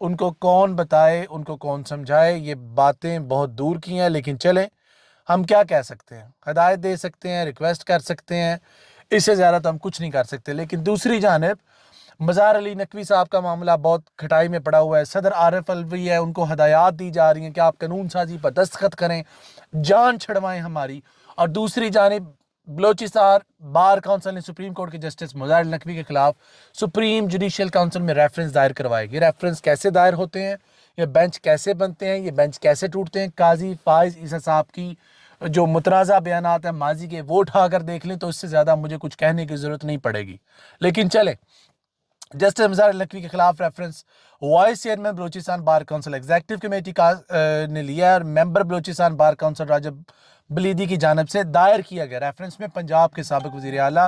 ان کو کون بتائے، ان کو کون سمجھائے، یہ باتیں بہت دور کی ہیں، لیکن چلیں ہم کیا کہہ سکتے ہیں، ہدایت دے سکتے ہیں، ریکویسٹ کر سکتے ہیں، اس سے زیادہ تو ہم کچھ نہیں کر سکتے۔ لیکن دوسری جانب مزار علی نقوی صاحب کا معاملہ بہت کھٹائی میں پڑا ہوا ہے، صدر عارف الوی ہے، ان کو ہدایات دی جا رہی ہیں کہ آپ قانون سازی پر دستخط کریں، جان چھڑوائیں ہماری، اور دوسری جانب بلوچستان بار کونسل نے سپریم کورٹ کے جسٹس مزار علی نقوی کے خلاف سپریم جوڈیشل کونسل میں ریفرنس دائر کروائے۔ یہ ریفرنس کیسے دائر ہوتے ہیں، یہ بینچ کیسے بنتے ہیں، یہ بینچ کیسے ٹوٹتے ہیں، قاضی فائز عیسیٰ صاحب کی جو متنازع بیانات ہیں ماضی کے وہ اٹھا کر دیکھ لیں تو اس سے زیادہ مجھے کچھ کہنے کی ضرورت نہیں پڑے گی۔ لیکن چلیں، جسٹس مزار علی نقوی کے خلاف reference vice chairman Balochistan bar council executive committee نے لیا اور ممبر بلوچستان بار کونسل راجب بلیدی کی جانب سے دائر کیا گیا۔ ریفرنس میں پنجاب کے سابق وزیر اعلیٰ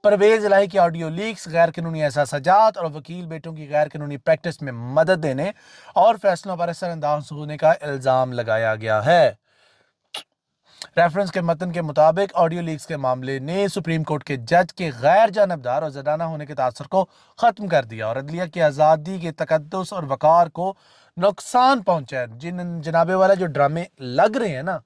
پرویز الہی کی آڈیو لیکس، غیر قانونی احساسات اور وکیل بیٹوں کی غیر قانونی پریکٹس میں مدد دینے اور فیصلوں پر اثر انداز ہونے کا الزام لگایا گیا ہے۔ ریفرنس کے متن کے مطابق آڈیو لیکس کے معاملے نے سپریم کورٹ کے جج کے غیر جانبدار اور زدانہ ہونے کے تاثر کو ختم کر دیا اور عدلیہ کی آزادی کے تقدس اور وقار کو نقصان پہنچا ہے۔ جناب والا جو ڈرامے لگ رہے ہیں نا،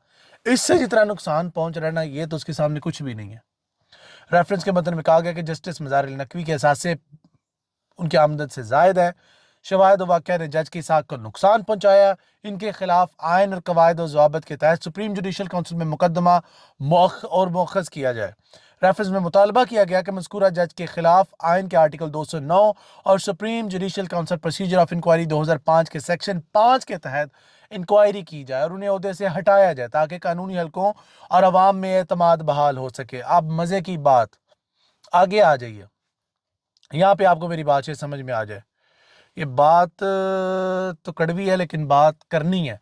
اس سے جتنا نقصان پہنچ رہا ہے نا، یہ تو اس کے سامنے کچھ بھی نہیں ہے۔ ریفرنس کے متن میں کہا گیا کہ جسٹس مزار علی نقوی کے احساسے ان کی آمدن سے زائد ہے، شواہد و واقعہ نے جج کی ساکھ کو نقصان پہنچایا، ان کے خلاف آئین اور قواعد و ضوابط کے تحت سپریم جوڈیشل کونسل میں مقدمہ مؤخذ کیا جائے۔ ریفرنس میں مطالبہ کیا گیا کہ مذکورہ جج کے خلاف آئین کے آرٹیکل 209 اور Supreme Judicial Council procedure of inquiry 2005 کے سیکشن 5 کے تحت انکوائری کی جائے اور انہیں عہدے سے ہٹایا جائے تاکہ قانونی حلقوں اور عوام میں اعتماد بحال ہو سکے۔ اب مزے کی بات، آگے آ جائیے، یہاں پہ آپ کو میری بات سمجھ میں آ جائے۔ یہ بات تو کڑوی ہے لیکن بات کرنی ہے۔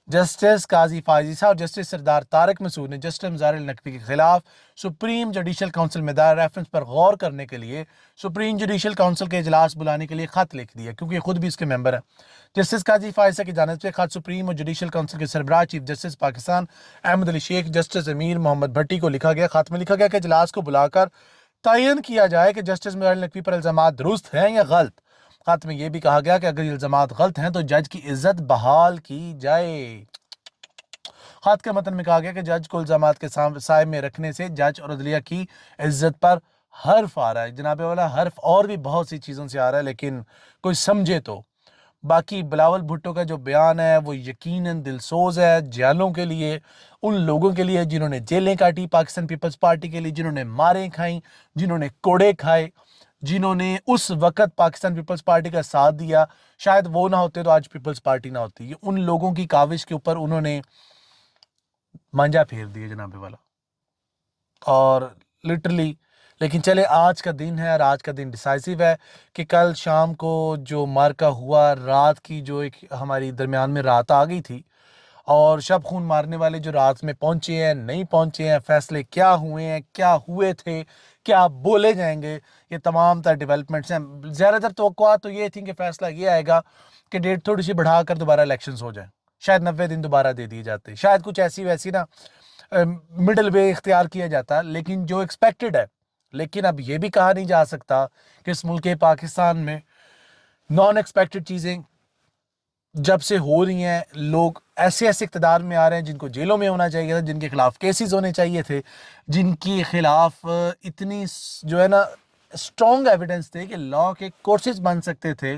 جسٹس قاضی فائز عیسیٰ اور جسٹس سردار طارق مسعود نے جسٹس مزار علی نقوی کے خلاف سپریم جوڈیشل کونسل میں دائر ریفرنس پر غور کرنے کے لیے سپریم جوڈیشل کونسل کے اجلاس بلانے کے لیے خط لکھ دیا، کیونکہ خود بھی اس کے ممبر ہیں۔ جسٹس قاضی فائز عیسیٰ کی جانب سے خط سپریم اور جوڈیشل کونسل کے سربراہ چیف جسٹس پاکستان احمد علی شیخ جسٹس امیر محمد بھٹی کو لکھا گیا۔ خط میں لکھا گیا کہ اجلاس کو بلا کر تعین کیا جائے کہ جسٹس مزار علی نقوی پر الزامات درست ہیں یا غلط۔ خط میں یہ بھی کہا گیا کہ اگر یہ الزامات غلط ہیں تو جج کی عزت بحال کی جائے۔ خط کے متن میں کہا گیا کہ جج کو الزامات کے سائے میں رکھنے سے جج اور عدلیہ کی عزت پر حرف آ رہا ہے۔ جناب والا حرف اور بھی بہت سی چیزوں سے آ رہا ہے، لیکن کوئی سمجھے تو۔ باقی بلاول بھٹو کا جو بیان ہے وہ یقیناً دلسوز ہے جیلوں کے لیے، ان لوگوں کے لیے جنہوں نے جیلیں کاٹی پاکستان پیپلز پارٹی کے لیے، جنہوں نے ماریں کھائیں، جنہوں نے کوڑے کھائے، جنہوں نے اس وقت پاکستان پیپلز پارٹی کا ساتھ دیا۔ شاید وہ نہ ہوتے تو آج پیپلز پارٹی نہ ہوتی۔ یہ ان لوگوں کی کاوش کے اوپر انہوں نے مانجا پھیر دیا جناب والا، اور لٹرلی۔ لیکن چلے، آج کا دن ہے اور آج کا دن ڈیسائیسو ہے کہ کل شام کو جو مارکا ہوا، رات کی جو ایک ہماری درمیان میں رات آ گئی تھی، اور شب خون مارنے والے جو رات میں پہنچے ہیں نہیں پہنچے ہیں، فیصلے کیا ہوئے ہیں، کیا ہوئے تھے، کیا بولے جائیں گے، یہ تمام تر ڈیولپمنٹس ہیں۔ زیادہ تر توقعات تو یہ تھیں کہ فیصلہ یہ آئے گا کہ ڈیٹ تھوڑی سی بڑھا کر دوبارہ الیکشنز ہو جائیں، شاید 90 دن دوبارہ دے دیے جاتے، شاید کچھ ایسی ویسی نا مڈل وے اختیار کیا جاتا، لیکن جو ایکسپیکٹڈ ہے۔ لیکن اب یہ بھی کہا نہیں جا سکتا کہ اس ملک پاکستان میں نان ایکسپیکٹڈ چیزیں جب سے ہو رہی ہیں، لوگ ایسے اقتدار میں آ رہے ہیں جن کو جیلوں میں ہونا چاہیے تھا، جن کے خلاف کیسز ہونے چاہیے تھے، جن کے خلاف اتنی جو ہے نا اسٹرانگ ایویڈنس تھے کہ لا کے کورسز بن سکتے تھے،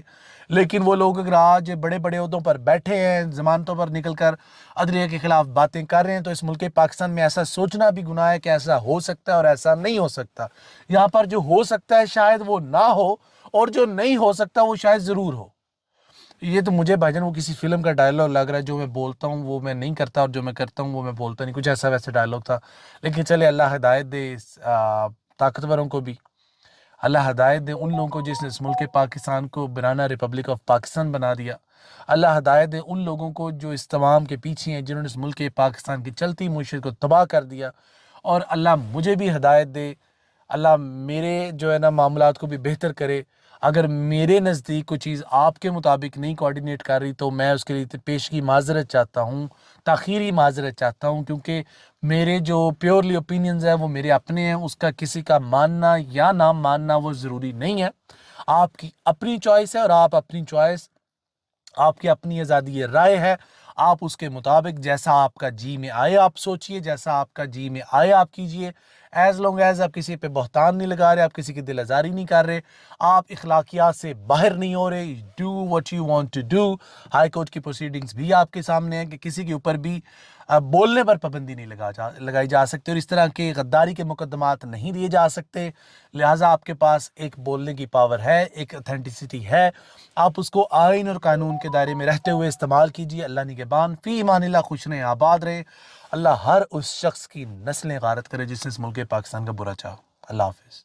لیکن وہ لوگ اگر آج بڑے بڑے عہدوں پر بیٹھے ہیں، ضمانتوں پر نکل کر عدلیہ کے خلاف باتیں کر رہے ہیں، تو اس ملک پاکستان میں ایسا سوچنا بھی گناہ ہے کہ ایسا ہو سکتا ہے اور ایسا نہیں ہو سکتا۔ یہاں پر جو ہو سکتا ہے شاید وہ نہ ہو، اور جو نہیں ہو سکتا وہ شاید ضرور ہو۔ یہ تو مجھے بھائی جان وہ کسی فلم کا ڈائلاگ لگ رہا ہے، جو میں بولتا ہوں وہ میں نہیں کرتا اور جو میں کرتا ہوں وہ میں بولتا نہیں، کچھ ایسا ویسا ڈائلاگ تھا۔ لیکن چلے، اللہ ہدایت دے طاقتوروں کو بھی، اللہ ہدایت دے ان لوگوں کو جس نے اس ملک پاکستان کو برانہ ریپبلک آف پاکستان بنا دیا، اللہ ہدایت دے ان لوگوں کو جو اس تمام کے پیچھے ہیں، جنہوں نے اس ملک پاکستان کی چلتی معیشت کو تباہ کر دیا، اور اللہ مجھے بھی ہدایت دے، اللہ میرے جو ہے نا معاملات کو بھی بہتر کرے۔ اگر میرے نزدیک کوئی چیز آپ کے مطابق نہیں کوارڈینیٹ کر رہی تو میں اس کے لیے پیشگی معذرت چاہتا ہوں، تاخیری معذرت چاہتا ہوں، کیونکہ میرے جو پیورلی اوپینینز ہیں وہ میرے اپنے ہیں، اس کا کسی کا ماننا یا نہ ماننا وہ ضروری نہیں ہے۔ آپ کی اپنی چوائس ہے اور آپ اپنی چوائس آپ کی اپنی آزادی رائے ہے، آپ اس کے مطابق جیسا آپ کا جی میں آئے آپ سوچئے، جیسا آپ کا جی میں آئے آپ کیجئے، ایز لانگ ایز آپ کسی پہ بہتان نہیں لگا رہے، آپ کسی کی دل آزاری نہیں کر رہے، آپ اخلاقیات سے باہر نہیں ہو رہے، do what you want to do. High court کی پروسیڈنگز بھی آپ کے سامنے ہیں کہ کسی کے اوپر بھی بولنے پر پابندی نہیں لگائی جا سکتی، اور اس طرح کے غداری کے مقدمات نہیں دیے جا سکتے، لہٰذا آپ کے پاس ایک بولنے کی پاور ہے، ایک اتھینٹسٹی ہے، آپ اس کو آئین اور قانون کے دائرے میں رہتے ہوئے استعمال کیجیے۔ اللہ نگہبان، فی ایمان اللہ، خوش رہیں، آباد رہیں۔ اللہ ہر اس شخص کی نسلیں غارت کرے جس نے اس ملک پاکستان کا برا چاہا۔ اللہ حافظ۔